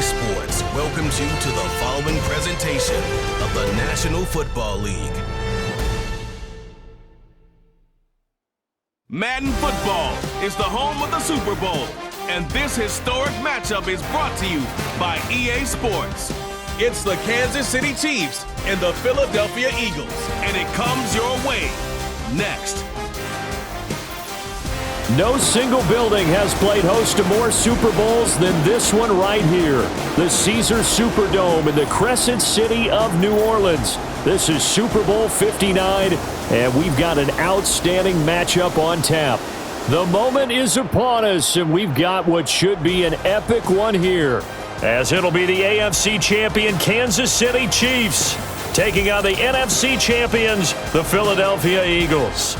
Sports welcomes you to the following presentation of the National Football League. Madden Football is the home of the Super Bowl, and this historic matchup is brought to you by EA Sports. It's the Kansas City Chiefs and the Philadelphia Eagles, and it comes your way next. No single building has played host to more Super Bowls than this one right here. The Caesars Superdome in the Crescent City of New Orleans. This is Super Bowl 59, and we've got an outstanding matchup on tap. The moment is upon us, and we've got what should be an epic one here, as it'll be the AFC champion Kansas City Chiefs taking on the NFC champions, the Philadelphia Eagles.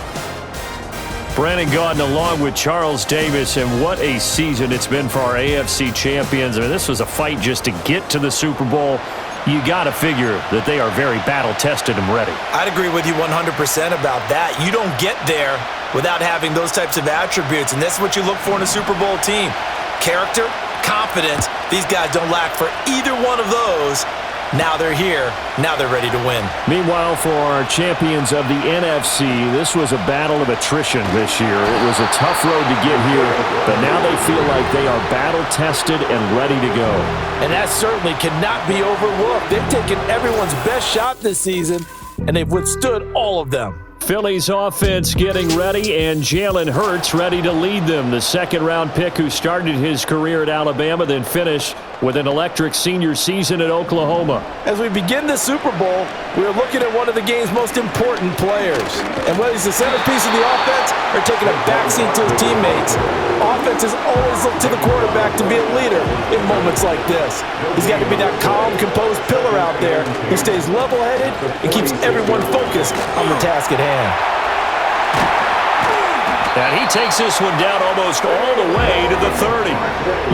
Brandon Gaudin along with Charles Davis, and what a season it's been for our AFC champions. I mean, this was a fight just to get to the Super Bowl. You got to figure that they are very battle-tested and ready. I'd agree with you 100% about that. You don't get there without having those types of attributes, and that's what you look for in a Super Bowl team. Character, confidence. These guys don't lack for either one of those. Now they're here. Now they're ready to win. Meanwhile, for our champions of the NFC, this was a battle of attrition this year. It was a tough road to get here, but now they feel like they are battle-tested and ready to go. And that certainly cannot be overlooked. They've taken everyone's best shot this season, and they've withstood all of them. Philly's offense getting ready, and Jalen Hurts ready to lead them. The second-round pick who started his career at Alabama, then finished with an electric senior season at Oklahoma. As we begin the Super Bowl, we are looking at one of the game's most important players. And whether he's the centerpiece of the offense or taking a backseat to his teammates, offenses always look to the quarterback to be a leader in moments like this. He's got to be that calm, composed pillar out there who stays level-headed and keeps everyone focused on the task at hand. And he takes this one down almost all the way to the 30.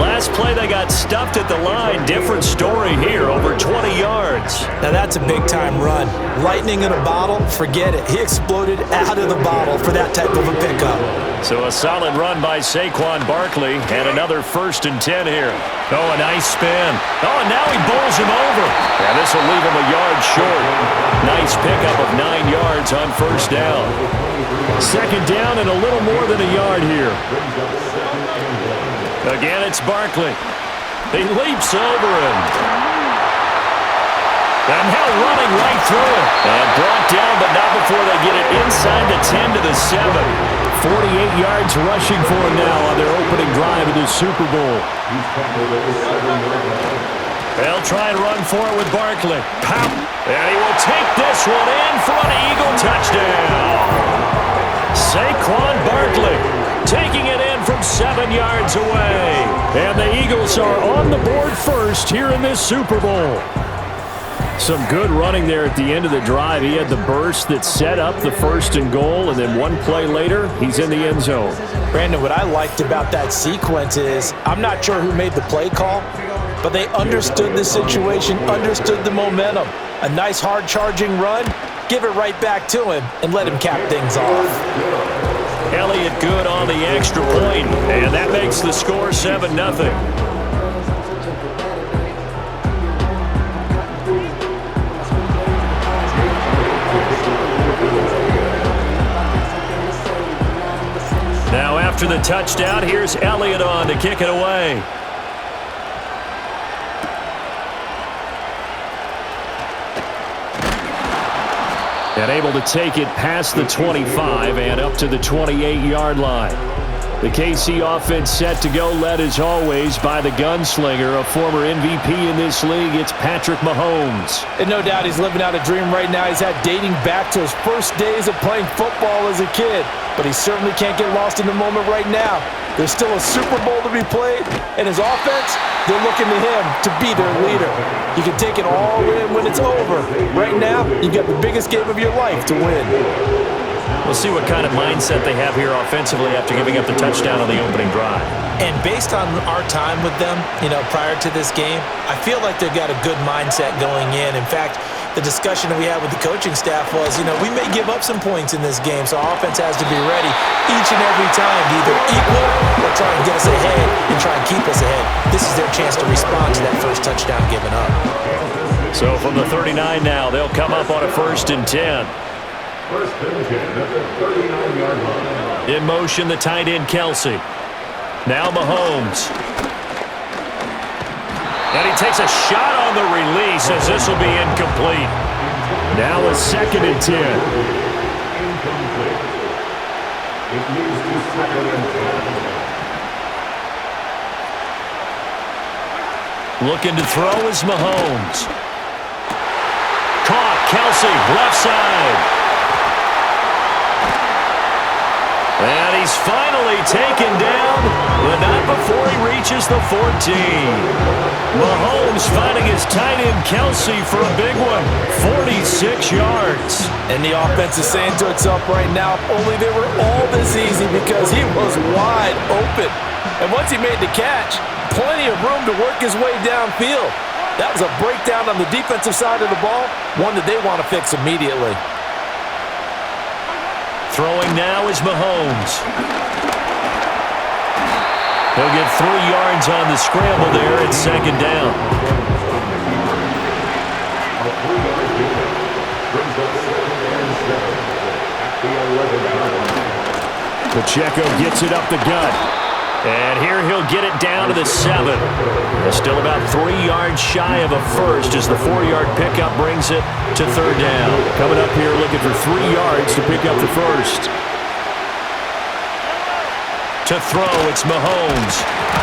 Last play, they got stuffed at the line. Different story here, over 20 yards. Now that's a big-time run. Lightning in a bottle, forget it. He exploded out of the bottle for that type of a pickup. So a solid run by Saquon Barkley, and another 1st and 10 here. Oh, a nice spin. Oh, and now he bowls him over. Yeah, this will leave him a yard short. Nice pickup of 9 yards on 1st down. 2nd down and a little more than a yard here. Again, it's Barkley. He leaps over him. And now running right through it. And brought down, but not before they get it inside the 10 to the 7. 48 yards rushing for him now on their opening drive of the Super Bowl. They'll try and run for it with Barkley. Pow! And he will take this one in for an Eagle touchdown. Saquon Barkley taking it in from 7 yards away. And the Eagles are on the board first here in this Super Bowl. Some good running there at the end of the drive. He had the burst that set up the 1st and goal, and then one play later, he's in the end zone. Brandon, what I liked about that sequence is, I'm not sure who made the play call, but they understood the situation, understood the momentum. A nice hard-charging run, give it right back to him, and let him cap things off. Elliott good on the extra point, and that makes the score 7-0. Now after the touchdown, here's Elliott on to kick it away. And able to take it past the 25 and up to the 28-yard line. The KC offense set to go, led as always by the gunslinger, a former MVP in this league. It's Patrick Mahomes. And no doubt he's living out a dream right now. He's had dating back to his first days of playing football as a kid. But he certainly can't get lost in the moment right now. There's still a Super Bowl to be played, and his offense, they're looking to him to be their leader. You can take it all in when it's over. Right now, you've got the biggest game of your life to win. We'll see what kind of mindset they have here offensively after giving up the touchdown on the opening drive. And based on our time with them, prior to this game, I feel like they've got a good mindset going in. In fact, the discussion that we had with the coaching staff was, we may give up some points in this game, so our offense has to be ready each and every time to either equal or try and get us ahead and try and keep us ahead. This is their chance to respond to that first touchdown given up. So from the 39 now, they'll come up on a 1st and 10. First and 10 at the 39-yard line. In motion, the tight end, Kelsey. Now Mahomes. And he takes a shot on the release as this will be incomplete. Now a 2nd and 10. Incomplete. It leads to 2nd and 10. Looking to throw is Mahomes. Caught, Kelsey, left side. And he's finally taken down, but not before he reaches the 14. Mahomes finding his tight end Kelsey for a big one, 46 yards. And the offense is saying to itself right now, if only they were all this easy, because he was wide open. And once he made the catch, plenty of room to work his way downfield. That was a breakdown on the defensive side of the ball, one that they want to fix immediately. Throwing now is Mahomes. He'll get 3 yards on the scramble there at 2nd down. A 3-yard pickup brings up 2nd and 7 at the 11-yard line. Pacheco gets it up the gut. And here he'll get it down to the 7. Still about 3 yards shy of a first as the 4-yard pickup brings it to 3rd down. Coming up here looking for 3 yards to pick up the first. To throw, it's Mahomes.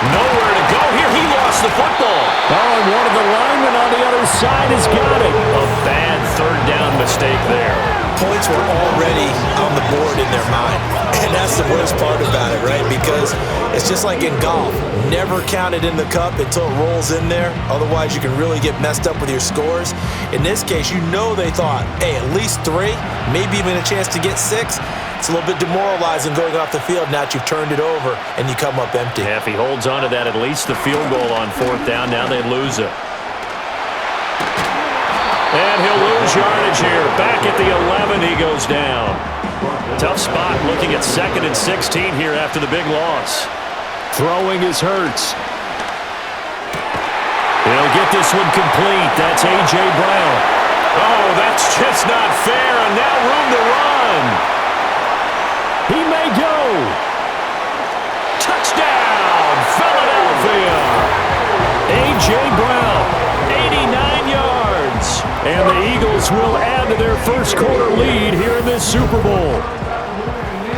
Nowhere to go here. He lost the football. Oh, and one of the linemen on the other side has got it. A bad 3rd down mistake there. Points were already on the board in their mind. And that's the worst part about it, right? Because it's just like in golf. Never count it in the cup until it rolls in there. Otherwise, you can really get messed up with your scores. In this case, they thought, hey, at least 3, maybe even a chance to get 6. It's a little bit demoralizing going off the field now that you've turned it over and you come up empty. Yeah, if he holds on to that, at least the field goal on 4th down. Now they lose it. And he'll lose yardage here. Back at the 11, he goes down. Tough spot looking at 2nd and 16 here after the big loss. Throwing is Hurts. He'll get this one complete. That's A.J. Brown. Oh, that's just not fair, and now room to run. He may go. Touchdown, Philadelphia. A.J. Brown, 89 yards. And the Eagles will add to their first quarter lead here in this Super Bowl.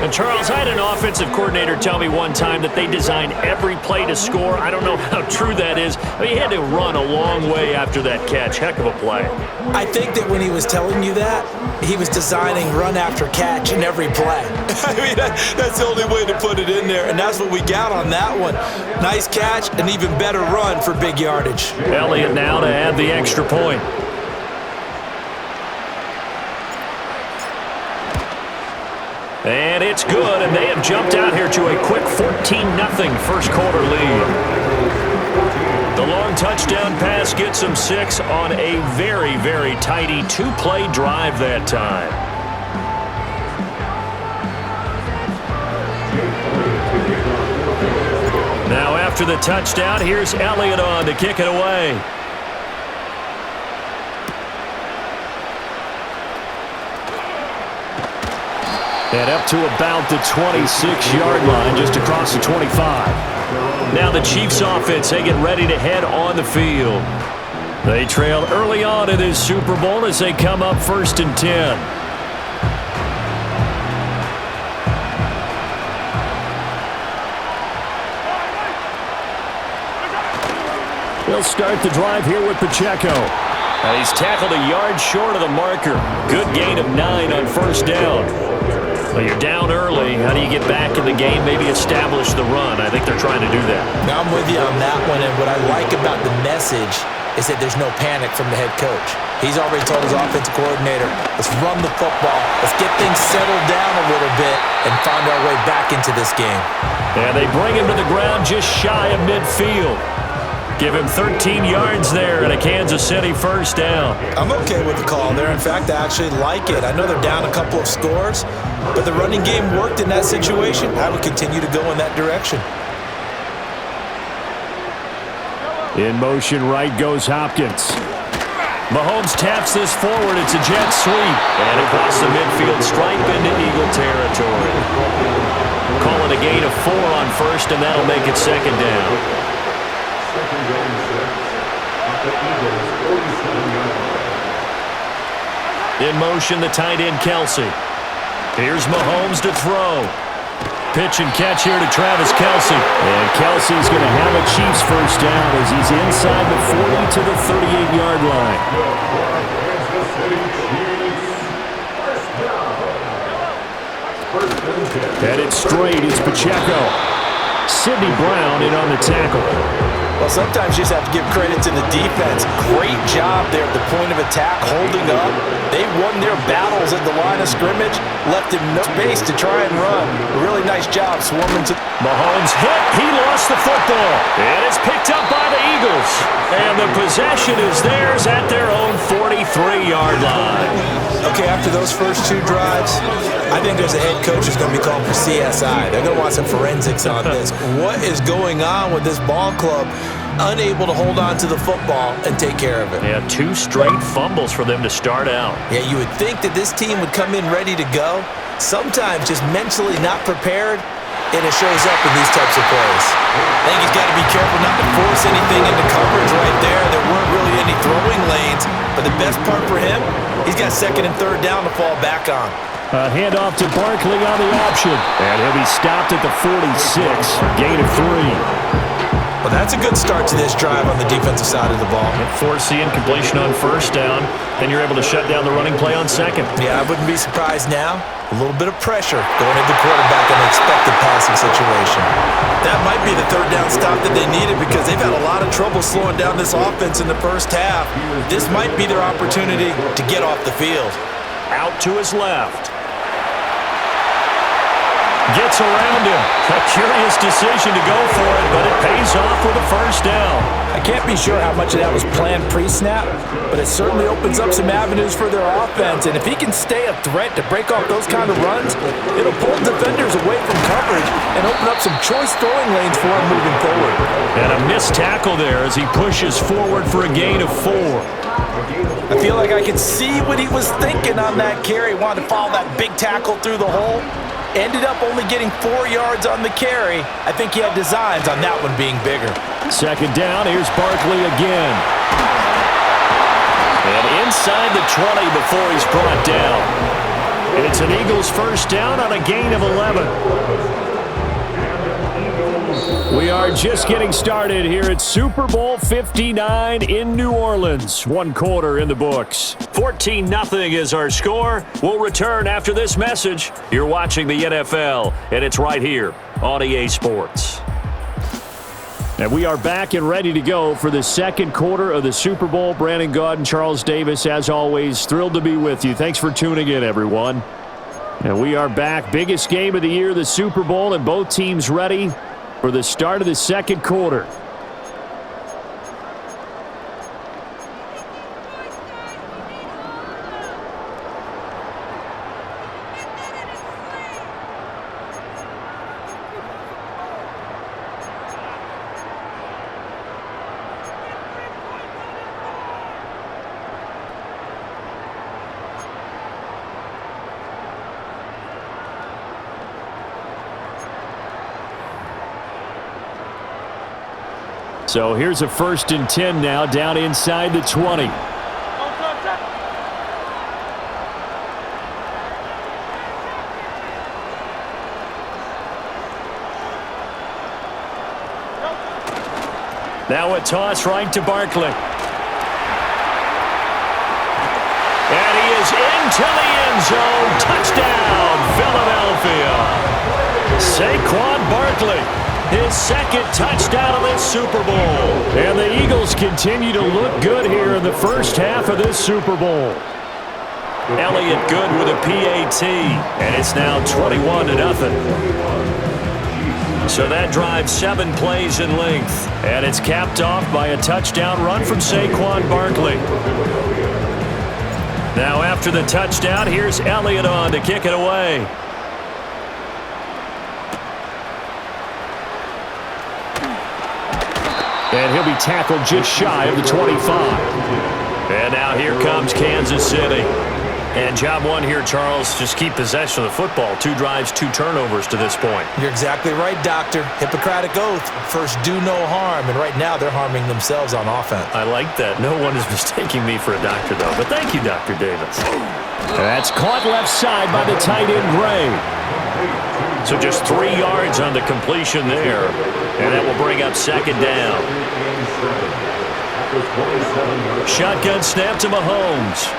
And Charles, I had an offensive coordinator tell me one time that they design every play to score. I don't know how true that is. I mean, he had to run a long way after that catch. Heck of a play. I think that when he was telling you that, he was designing run after catch in every play. I mean, that's the only way to put it in there, and that's what we got on that one. Nice catch, an even better run for big yardage. Elliott now to add the extra point. And it's good, and they have jumped out here to a quick 14-0 first quarter lead. The long touchdown pass gets them 6 on a very, very tidy 2-play drive that time. Now after the touchdown, here's Elliott on to kick it away. And up to about the 26-yard line, just across the 25. Now the Chiefs offense, they get ready to head on the field. They trailed early on in this Super Bowl as they come up 1st and 10. They'll start the drive here with Pacheco. And he's tackled a yard short of the marker. Good gain of 9 on 1st down. Well, you're down early. How do you get back in the game, maybe establish the run? I think they're trying to do that. Now, I'm with you on that one, and what I like about the message is that there's no panic from the head coach. He's already told his offensive coordinator, let's run the football, let's get things settled down a little bit and find our way back into this game. And they bring him to the ground just shy of midfield. Give him 13 yards there and a Kansas City first down. I'm okay with the call there. In fact, I actually like it. I know they're down a couple of scores, but the running game worked in that situation. I would continue to go in that direction. In motion, right goes Hopkins. Mahomes taps this forward. It's a jet sweep. And across the midfield stripe into Eagle territory. Calling a gain of 4 on first, and that'll make it second down. Second down 6 at the Eagles' 47-yard line. In motion, the tight end Kelsey. Here's Mahomes to throw. Pitch and catch here to Travis Kelce. And Kelsey's going to have a Chiefs first down as he's inside the 40 to the 38-yard line. Headed straight is Pacheco. Sidney Brown in on the tackle. Well, sometimes you just have to give credit to the defense. Great job there at the point of attack, holding up. They won their battles at the line of scrimmage, left him no space to try and run. A really nice job swarming to... Mahomes hit. He lost the football. And it's picked up by the Eagles. And the possession is theirs at their own 43-yard line. Okay, after those first 2 drives, I think there's a head coach who's going to be called for CSI. They're going to want some forensics on this. What is going on with this ball club? Unable to hold on to the football and take care of it. Yeah, 2 straight fumbles for them to start out. Yeah, you would think that this team would come in ready to go. Sometimes just mentally not prepared, and it shows up in these types of plays. I think he's got to be careful not to force anything into coverage right there. There weren't really any throwing lanes, but the best part for him, he's got second and third down to fall back on. A handoff to Barkley on the option. And he'll be stopped at the 46. Gain of 3. Well, that's a good start to this drive on the defensive side of the ball. Forcing completion on first down. Then you're able to shut down the running play on second. Yeah, I wouldn't be surprised now. A little bit of pressure going into the quarterback in an expected passing situation. That might be the third down stop that they needed because they've had a lot of trouble slowing down this offense in the first half. This might be their opportunity to get off the field. Out to his left. Gets around him. A curious decision to go for it, but it pays off with a first down. I can't be sure how much of that was planned pre-snap, but it certainly opens up some avenues for their offense. And if he can stay a threat to break off those kind of runs, it'll pull defenders away from coverage and open up some choice throwing lanes for him moving forward. And a missed tackle there as he pushes forward for a gain of 4. I feel like I could see what he was thinking on that carry. Wanted to follow that big tackle through the hole. Ended up only getting 4 yards on the carry. I think he had designs on that one being bigger. Second down, here's Barkley again. And inside the 20 before he's brought down. It's an Eagles first down on a gain of 11. We are just getting started here at Super Bowl 59 in New Orleans. 1 quarter in the books. 14-0 is our score. We'll return after this message. You're watching the NFL, and it's right here on EA Sports. And we are back and ready to go for the second quarter of the Super Bowl. Brandon Gaud and Charles Davis, as always, thrilled to be with you. Thanks for tuning in, everyone. And we are back. Biggest game of the year, the Super Bowl, and both teams ready for the start of the second quarter. So here's a 1st and 10 now, down inside the 20. Now a toss right to Barkley. And he is into the end zone. Touchdown, Philadelphia. Saquon Barkley, his second touchdown of this Super Bowl. And the Eagles continue to look good here in the first half of this Super Bowl. Elliott good with a PAT, and it's now 21-0. So that drives 7 plays in length, and it's capped off by a touchdown run from Saquon Barkley. Now after the touchdown, here's Elliott on to kick it away. And he'll be tackled just shy of the 25. And now here comes Kansas City. And job one here, Charles, just keep possession of the football. 2 drives, 2 turnovers to this point. You're exactly right, Doctor. Hippocratic oath. First, do no harm. And right now, they're harming themselves on offense. I like that. No one is mistaking me for a doctor, though. But thank you, Dr. Davis. That's caught left side by the tight end, Gray. So just 3 yards on the completion there. And that will bring up second down. Shotgun snap to Mahomes.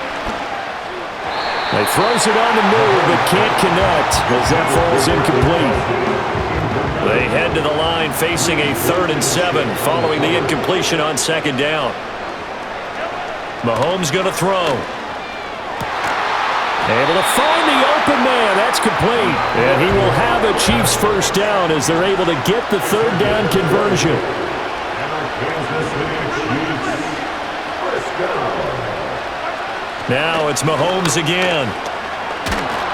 He throws it on the move, but can't connect as that falls incomplete. They head to the line facing a 3rd and 7 following the incompletion on second down. Mahomes going to throw. Able to find the open man. That's complete. And he will have a Chiefs first down as they're able to get the 3rd down conversion. Now it's Mahomes again.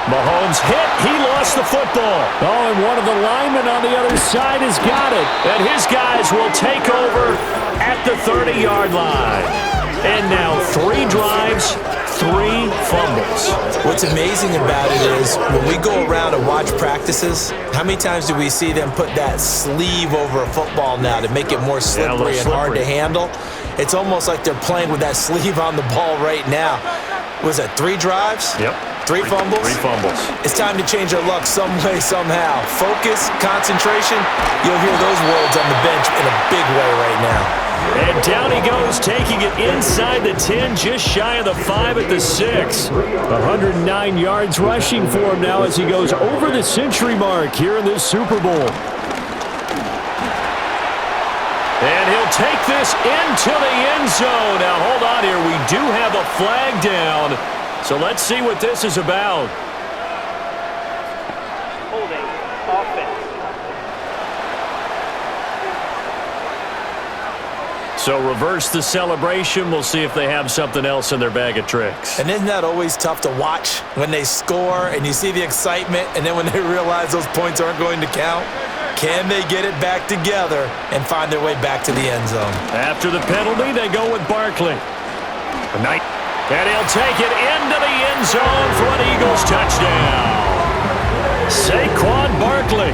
Mahomes hit. He lost the football. Oh, and one of the linemen on the other side has got it. And his guys will take over at the 30-yard line. And now 3 drives, 3 fumbles. What's amazing about it is when we go around and watch practices, how many times do we see them put that sleeve over a football now to make it more slippery and hard to handle? It's almost like they're playing with that sleeve on the ball right now. Was it 3 drives? Yep. 3 fumbles? 3 fumbles. It's time to change our luck some way, somehow. Focus, concentration, you'll hear those words on the bench in a big way right now. And down he goes, taking it inside the 10, just shy of the 5 at the 6. 109 yards rushing for him now as he goes over the century mark here in this Super Bowl. And he'll take this into the end zone. Now, hold on here. We do have a flag down. So let's see what this is about. Holding offense. So reverse the celebration. We'll see if they have something else in their bag of tricks. And isn't that always tough to watch when they score and you see the excitement and then when they realize those points aren't going to count? Can they get it back together and find their way back to the end zone? After the penalty, they go with Barkley. And he'll take it into the end zone for an Eagles touchdown. Saquon Barkley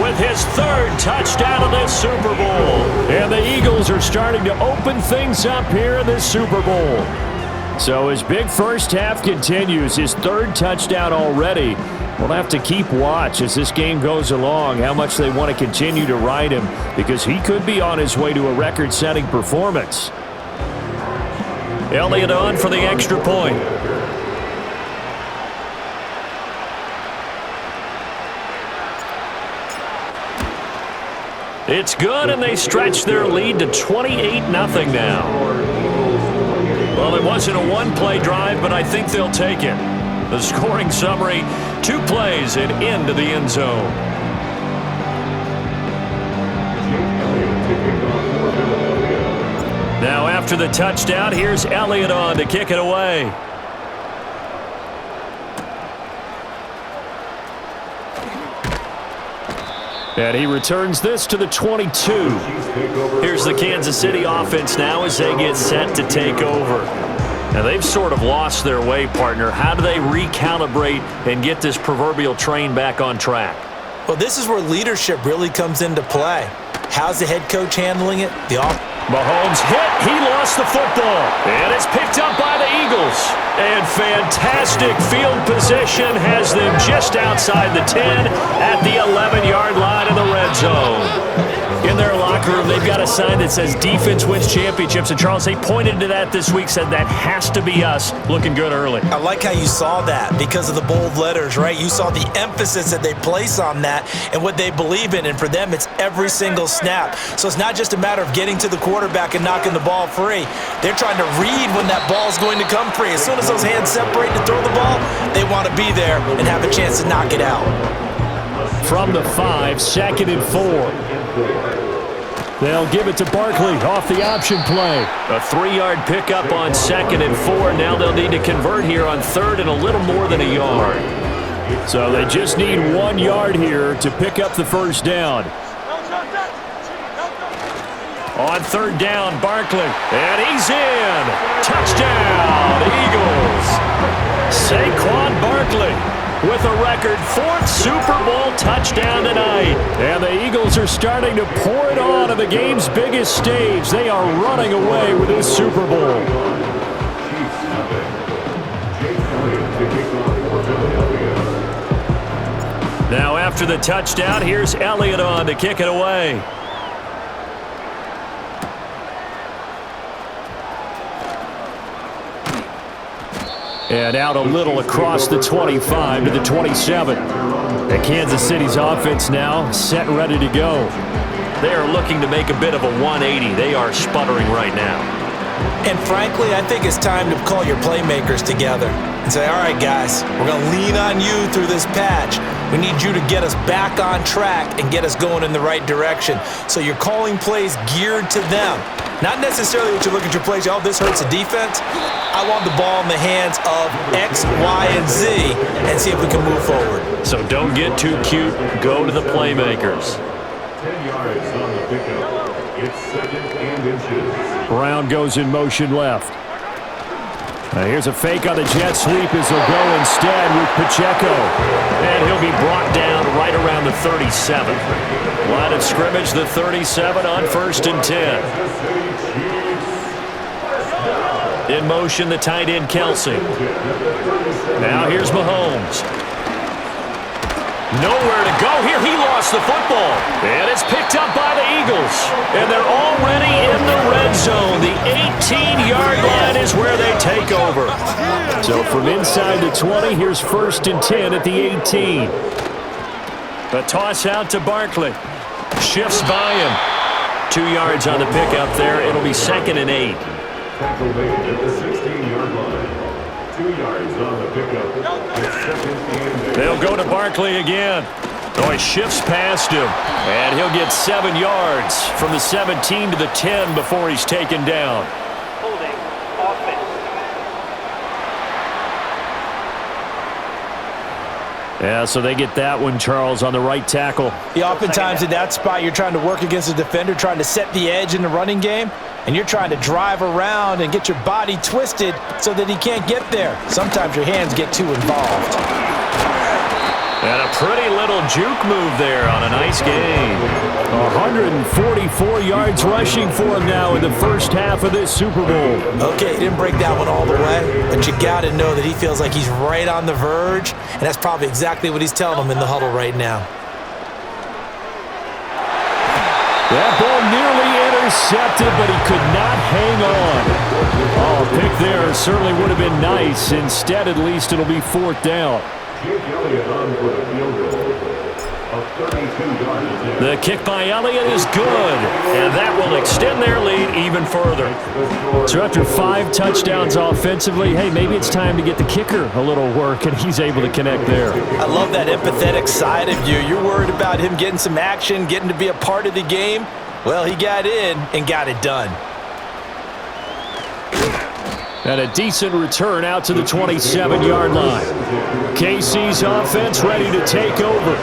with his 3rd touchdown of this Super Bowl. And the Eagles are starting to open things up here in this Super Bowl. So his big first half continues, his 3rd touchdown already. We'll have to keep watch as this game goes along, how much they want to continue to ride him, because he could be on his way to a record-setting performance. Elliott on for the extra point. It's good, and they stretch their lead to 28-0 now. Well, it wasn't a 1-play drive, but I think they'll take it. The scoring summary, 2 plays and into the end zone. Now after the touchdown, here's Elliott on to kick it away. And he returns this to the 22. Here's the Kansas City offense now as they get set to take over. Now, they've sort of lost their way, partner. How do they recalibrate and get this proverbial train back on track? Well, this is where leadership really comes into play. How's the head coach handling it? Mahomes hit. He lost the football. And it's picked up by the Eagles. And fantastic field position has them just outside the 10 at the 11-yard line in the red zone. in their locker room. They've got a sign that says defense wins championships. And, Charles, they pointed to that this week, said that has to be us. Looking good early. I like how you saw that because of the bold letters, right? You saw the emphasis that they place on that and what they believe in. And for them, it's every single snap. So it's not just a matter of getting to the quarterback and knocking the ball free. They're trying to read when that ball is going to come free. As soon as those hands separate to throw the ball, they want to be there and have a chance to knock it out. From the 5, 2nd and 4. They'll give it to Barkley off the option play. A 3-yard pickup on 2nd and 4. Now they'll need to convert here on 3rd and a little more than a yard. So they just need 1 yard here to pick up the first down. On 3rd down, Barkley, and he's in. Touchdown, Eagles. Saquon Barkley with a record 4th Super Bowl touchdown tonight. And the Eagles are starting to pour it on the game's biggest stage. They are running away with this Super Bowl. Now after the touchdown, here's Elliott on to kick it away. And out a little across the 25 to the 27. And Kansas City's offense now set and ready to go. They are looking to make a bit of a 180. They are sputtering right now. And frankly, I think it's time to call your playmakers together and say, all right, guys, we're going to lean on you through this patch. We need you to get us back on track and get us going in the right direction. So you're calling plays geared to them. Not necessarily that you look at your plays, oh, this hurts the defense. I want the ball in the hands of X, Y, and Z and see if we can move forward. So don't get too cute. Go to the playmakers. 10 yards on the pickup. It's 2nd and inches. Brown goes in motion left. Now here's a fake on the jet sweep as he'll go instead with Pacheco. And he'll be brought down right around the 37. Line of scrimmage, the 37 on 1st and 10. In motion, the tight end, Kelsey. Now here's Mahomes. Nowhere to go here. He lost the football. And it's picked up by the Eagles. And they're already in the red zone. The 18-yard line is where they take over. So from inside the 20, here's 1st and 10 at the 18. A toss out to Barkley. Shifts by him. 2 yards on the pickup there. It'll be 2nd and 8. Tackle made at the 16-yard line. 2 yards on the pickup. It's 2nd and 8. They'll go to Barkley again. Oh, he shifts past him. And he'll get 7 yards from the 17 to the 10 before he's taken down. Holding offense. Yeah, so they get that one, Charles, on the right tackle. Yeah, oftentimes in that spot, you're trying to work against a defender, trying to set the edge in the running game, and you're trying to drive around and get your body twisted so that he can't get there. Sometimes your hands get too involved. And a pretty little juke move there on a nice game. 144 yards rushing for him now in the first half of this Super Bowl. Okay, he didn't break that one all the way, but you got to know that he feels like he's right on the verge, and that's probably exactly what he's telling them in the huddle right now. That ball nearly intercepted, but he could not hang on. Oh, a pick there certainly would have been nice. Instead, at least it'll be 4th down. Elliott on for the field goal. A 32-yard attempt. The kick by Elliott is good, and that will extend their lead even further. So after 5 touchdowns offensively, hey, maybe it's time to get the kicker a little work, and he's able to connect there. I love that empathetic side of you. You're worried about him getting some action, getting to be a part of the game. Well, he got in and got it done. And a decent return out to the 27-yard line. KC's offense ready to take over.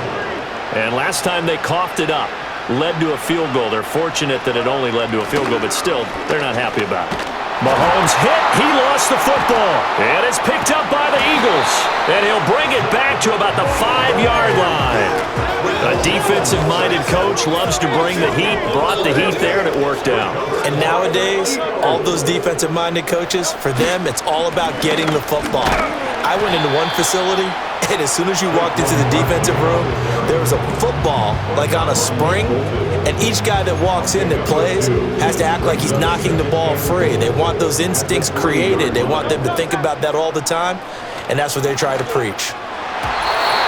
And last time they coughed it up, led to a field goal. They're fortunate that it only led to a field goal, but still, they're not happy about it. Mahomes hit. He lost the football. And it's picked up by the Eagles. And he'll bring it back to about the 5-yard line. A defensive-minded coach loves to bring the heat, brought the heat there, and it worked out. And nowadays, all those defensive-minded coaches, for them, it's all about getting the football. I went into one facility, And as soon as you walked into the defensive room, there was a football like on a spring, and each guy that walks in that plays has to act like he's knocking the ball free. They want those instincts created. They want them to think about that all the time, and that's what they try to preach.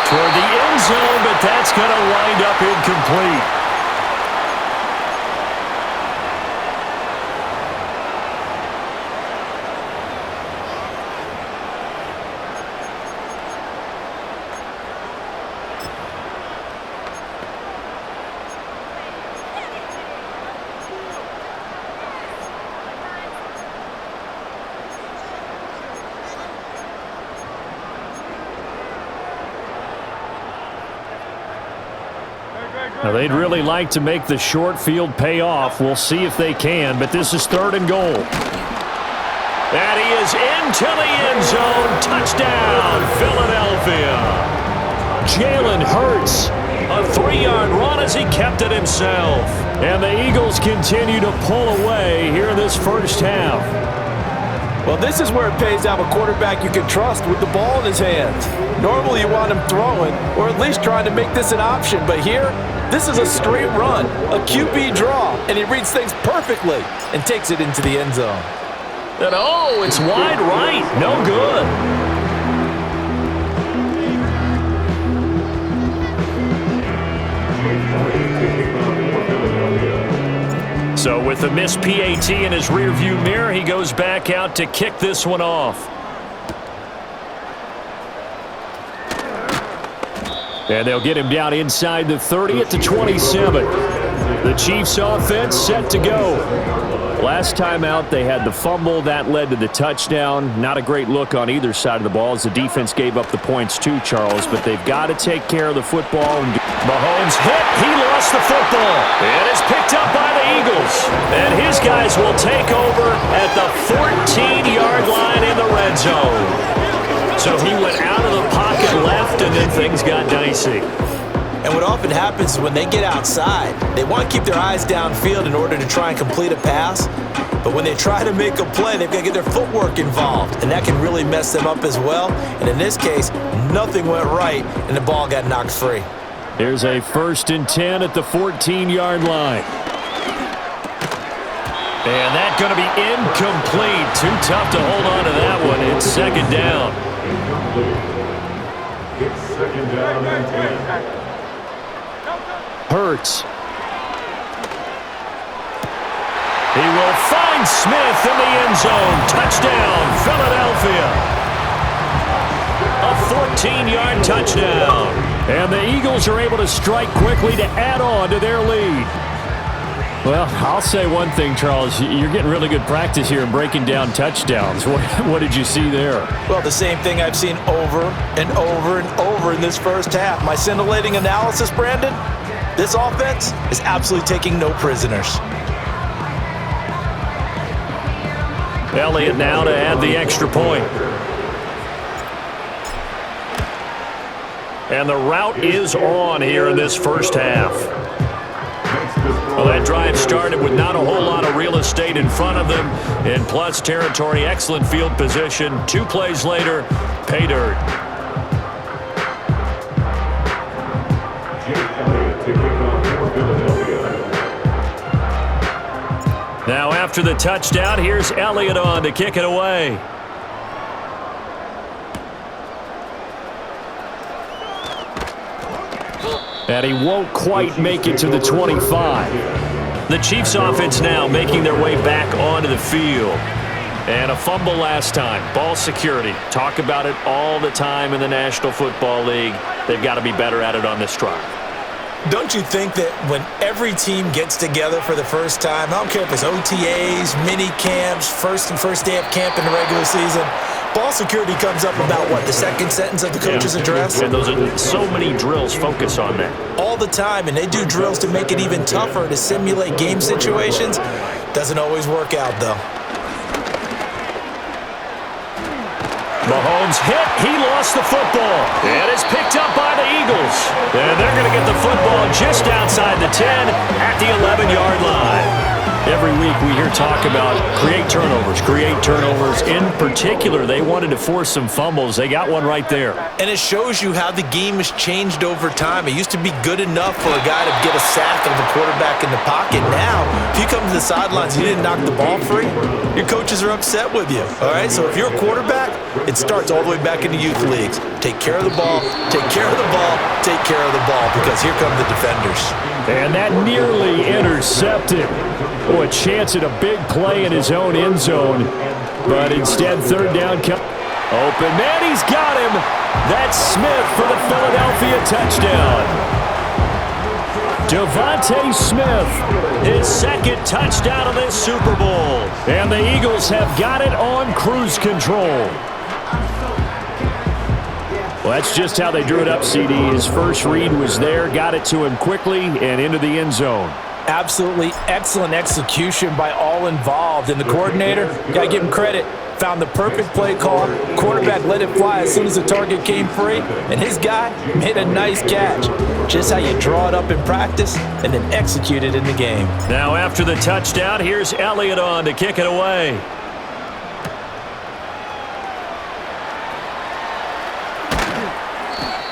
Toward the end zone, but that's going to wind up incomplete. Now, they'd really like to make the short field pay off. We'll see if they can, but this is 3rd and goal. And he is into the end zone. Touchdown, Philadelphia. Jalen Hurts, a 3-yard run as he kept it himself. And the Eagles continue to pull away here in this first half. Well, this is where it pays to have a quarterback you can trust with the ball in his hands. Normally you want him throwing, or at least trying to make this an option, but here, this is a straight run, a QB draw, and he reads things perfectly and takes it into the end zone. And oh, it's wide right, no good. So with the missed PAT in his rearview mirror, he goes back out to kick this one off. And they'll get him down inside the 30 at the 27. The Chiefs offense set to go. Last time out, they had the fumble. That led to the touchdown. Not a great look on either side of the ball as the defense gave up the points too, Charles. But they've got to take care of the football. Mahomes hit. He lost the football. And it's picked up by the Eagles. And his guys will take over at the 14-yard line in the red zone. So he went out of the pocket left, and then things got dicey. And what often happens is when they get outside, they want to keep their eyes downfield in order to try and complete a pass. But when they try to make a play, they've got to get their footwork involved, and that can really mess them up as well. And in this case, nothing went right, and the ball got knocked free. Here's a 1st and 10 at the 14-yard line. And that's going to be incomplete. Too tough to hold on to that one. It's 2nd down. It's 2nd down and 10. Hurts. He will find Smith in the end zone. Touchdown, Philadelphia. A 14-yard touchdown. And the Eagles are able to strike quickly to add on to their lead. Well, I'll say one thing, Charles. You're getting really good practice here in breaking down touchdowns. What did you see there? Well, the same thing I've seen over and over and over in this first half. My scintillating analysis, Brandon, this offense is absolutely taking no prisoners. Elliott now to add the extra point. And the route is on here in this first half. Well, that drive started with not a whole lot of real estate in front of them. In plus territory, excellent field position. 2 plays later, pay dirt. Now after the touchdown, here's Elliott on to kick it away. And he won't quite make it to the 25. The Chiefs offense now making their way back onto the field. And a fumble last time. Ball security. Talk about it all the time in the National Football League. They've got to be better at it on this drive. Don't you think that when every team gets together for the first time, I don't care if it's OTAs, mini camps, first day of camp in the regular season, ball security comes up about, what, the second sentence of the coach's address? And those are so many drills focus on that. All the time, and they do drills to make it even tougher to simulate game situations. Doesn't always work out, though. Mahomes hit. He lost the football. And it's picked up by the Eagles. And they're going to get the football just outside the 10 at the 11-yard line. Every week we hear talk about create turnovers. In particular, they wanted to force some fumbles. They got one right there. And it shows you how the game has changed over time. It used to be good enough for a guy to get a sack of the quarterback in the pocket. Now, if you come to the sidelines and you didn't knock the ball free, your coaches are upset with you. All right? So if you're a quarterback, it starts all the way back in the youth leagues. Take care of the ball, take care of the ball, take care of the ball, because here come the defenders. And that nearly intercepted. Oh, a chance at a big play in his own end zone. But instead, third down. Open man, he's got him. That's Smith for the Philadelphia touchdown. Devontae Smith, his second touchdown of this Super Bowl. And the Eagles have got it on cruise control. Well, that's just how they drew it up, CD. His first read was there, got it to him quickly, and into the end zone. Absolutely excellent execution by all involved. And the coordinator, got to give him credit, found the perfect play call. Quarterback let it fly as soon as the target came free. And his guy made a nice catch. Just how you draw it up in practice and then execute it in the game. Now after the touchdown, here's Elliott on to kick it away.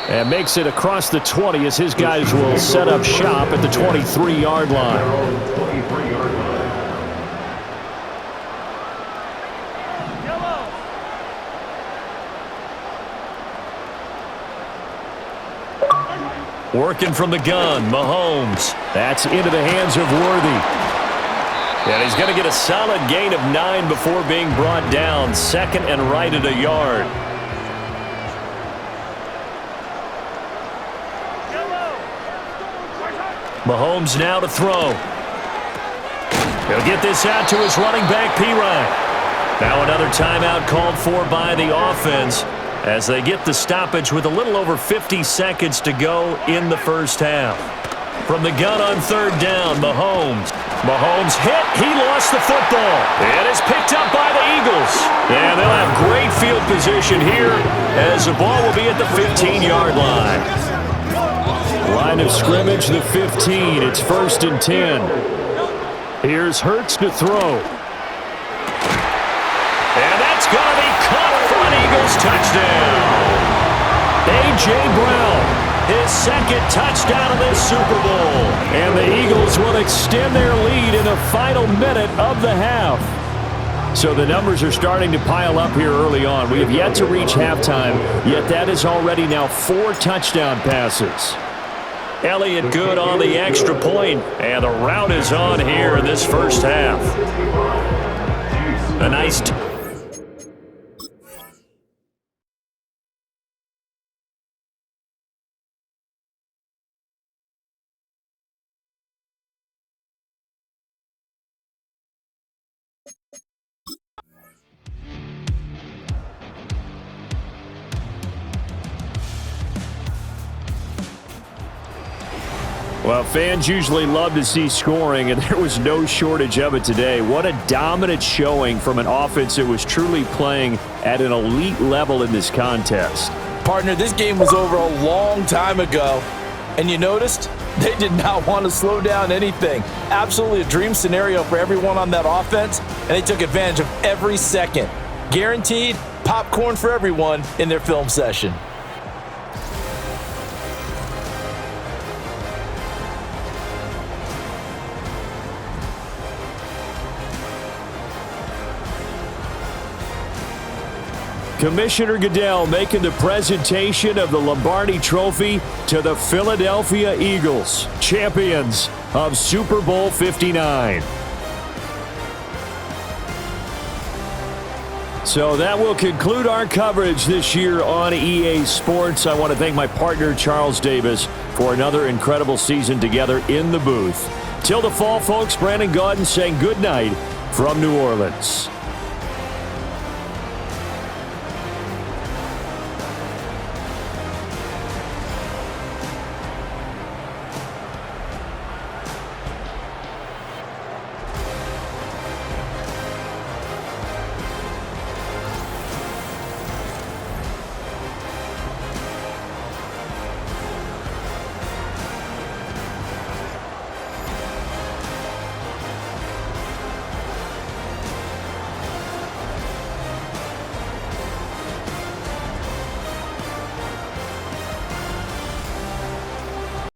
And makes it across the 20 as his guys will set up shop at the 23-yard line. Working from the gun, Mahomes. That's into the hands of Worthy. And he's going to get a solid gain of 9 before being brought down. Second and right at a yard. Mahomes now to throw. He'll get this out to his running back, Pirine. Now another timeout called for by the offense as they get the stoppage with a little over 50 seconds to go in the first half. From the gun on third down, Mahomes. Mahomes hit. He lost the football. And it's picked up by the Eagles. And they'll have great field position here as the ball will be at the 15-yard line. Line of scrimmage, the 15. It's 1st and 10. Here's Hurts to throw. And that's going to be caught for an Eagles touchdown. A.J. Brown, his second touchdown of this Super Bowl. And the Eagles will extend their lead in the final minute of the half. So the numbers are starting to pile up here early on. We have yet to reach halftime, yet that is already now 4 touchdown passes. Elliott good on the extra point, and the route is on here in this first half. A nice Well, fans usually love to see scoring, and there was no shortage of it today. What a dominant showing from an offense that was truly playing at an elite level in this contest. Partner, this game was over a long time ago, and you noticed they did not want to slow down anything. Absolutely a dream scenario for everyone on that offense, and they took advantage of every second. Guaranteed popcorn for everyone in their film session. Commissioner Goodell making the presentation of the Lombardi Trophy to the Philadelphia Eagles, champions of Super Bowl 59. So that will conclude our coverage this year on EA Sports. I want to thank my partner, Charles Davis, for another incredible season together in the booth. Till the fall, folks, Brandon Gaudin saying good night from New Orleans.